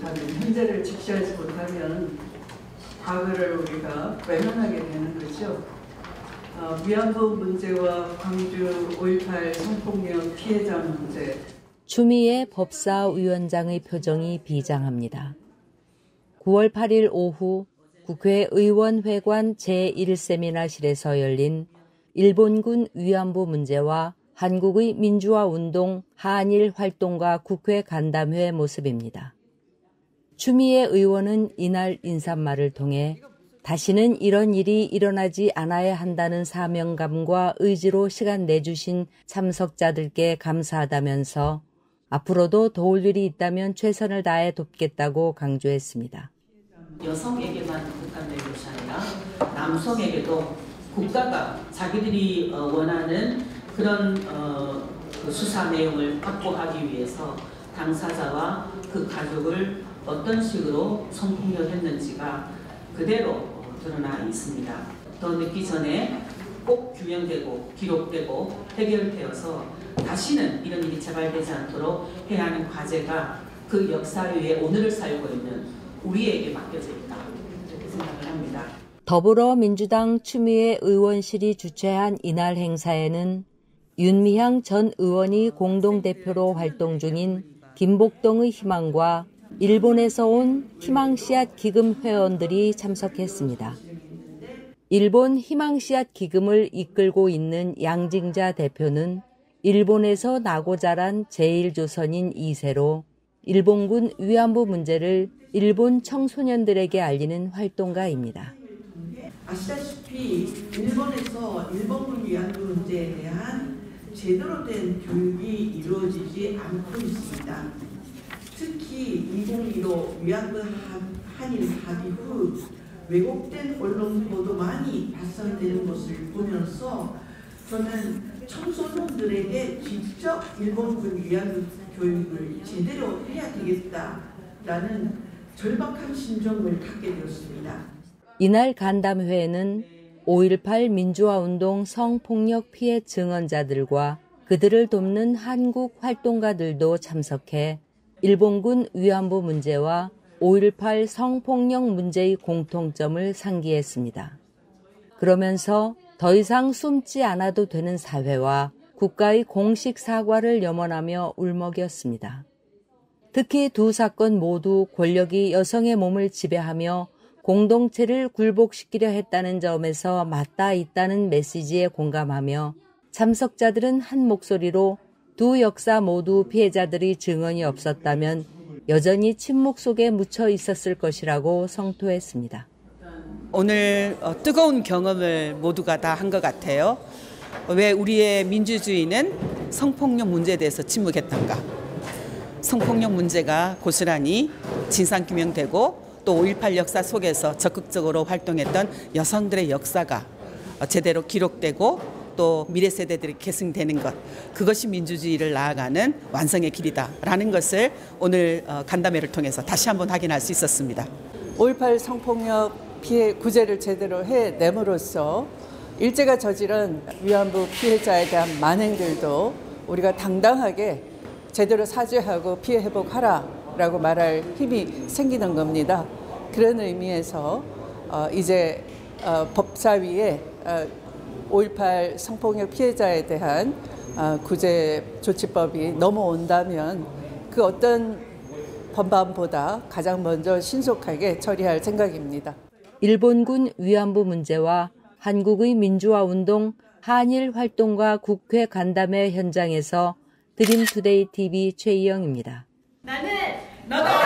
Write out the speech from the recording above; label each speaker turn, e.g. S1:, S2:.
S1: 못하면, 현재를 직시하지 못하면 과거를 우리가 외면하게 되는 거죠. 위안부 문제와 광주 5.18 성폭력 피해자 문제.
S2: 추미애 법사위원장의 표정이 비장합니다. 9월 8일 오후 국회의원회관 제1세미나실에서 열린 일본군 위안부 문제와 한국의 민주화운동 한일 활동가 국회 간담회 모습입니다. 추미애 의원은 이날 인사말을 통해 다시는 이런 일이 일어나지 않아야 한다는 사명감과 의지로 시간 내주신 참석자들께 감사하다면서 앞으로도 도울 일이 있다면 최선을 다해 돕겠다고 강조했습니다.
S3: 여성에게만 국한된 것이 아니라 남성에게도 국가가 자기들이 원하는 그런 수사 내용을 확보하기 위해서 당사자와 그 가족을 어떤 식으로 성폭력했는지가 그대로 드러나 있습니다. 더 늦기 전에 꼭 규명되고 기록되고 해결되어서 다시는 이런 일이 재발되지 않도록 해야 하는 과제가 그 역사 위에 오늘을 살고 있는 우리에게 맡겨져 있다. 이렇게 생각을 합니다.
S2: 더불어민주당 추미애 의원실이 주최한 이날 행사에는 윤미향 전 의원이 공동대표로 활동 중인 김복동의 희망과 일본에서 온 희망씨앗 기금 회원들이 참석했습니다. 일본 희망씨앗 기금을 이끌고 있는 양징자 대표는 일본에서 나고 자란 제1조선인 2세로 일본군 위안부 문제를 일본 청소년들에게 알리는 활동가입니다.
S4: 아시다시피 일본에서 일본군 위안부 문제에 대한 제대로 된 교육이 이루어지지 않고 있습니다. 특히 2015 위안부 한일 합의 후 왜곡된 언론 보도만이 발산되는 것을 보면서 저는 청소년들에게 직접 일본군 위안부 교육을 제대로 해야 되겠다라는 절박한 심정을 갖게 되었습니다.
S2: 이날 간담회에는 5.18 민주화운동 성폭력 피해 증언자들과 그들을 돕는 한국 활동가들도 참석해 일본군 위안부 문제와 5.18 성폭력 문제의 공통점을 상기했습니다. 그러면서 더 이상 숨지 않아도 되는 사회와 국가의 공식 사과를 염원하며 울먹였습니다. 특히 두 사건 모두 권력이 여성의 몸을 지배하며 공동체를 굴복시키려 했다는 점에서 맞닿아 있다는 메시지에 공감하며 참석자들은 한 목소리로 두 역사 모두 피해자들의 증언이 없었다면 여전히 침묵 속에 묻혀 있었을 것이라고 성토했습니다.
S5: 오늘 뜨거운 경험을 모두가 다 한 것 같아요. 왜 우리의 민주주의는 성폭력 문제에 대해서 침묵했던가. 성폭력 문제가 고스란히 진상규명되고 또 5.18 역사 속에서 적극적으로 활동했던 여성들의 역사가 제대로 기록되고 또 미래 세대들이 계승되는 것, 그것이 민주주의를 나아가는 완성의 길이다라는 것을 오늘 간담회를 통해서 다시 한번 확인할 수 있었습니다.
S6: 5.18 성폭력 피해 구제를 제대로 해냄으로써 일제가 저지른 위안부 피해자에 대한 만행들도 우리가 당당하게 제대로 사죄하고 피해 회복하라라고 말할 힘이 생기는 겁니다. 그런 의미에서 이제 법사위에 5.18 성폭력 피해자에 대한 구제 조치법이 넘어온다면 그 어떤 법안보다 가장 먼저 신속하게 처리할 생각입니다.
S2: 일본군 위안부 문제와 한국의 민주화운동 한일 활동가 국회 간담회 현장에서 드림투데이 TV 최희영입니다.
S7: 나는 너가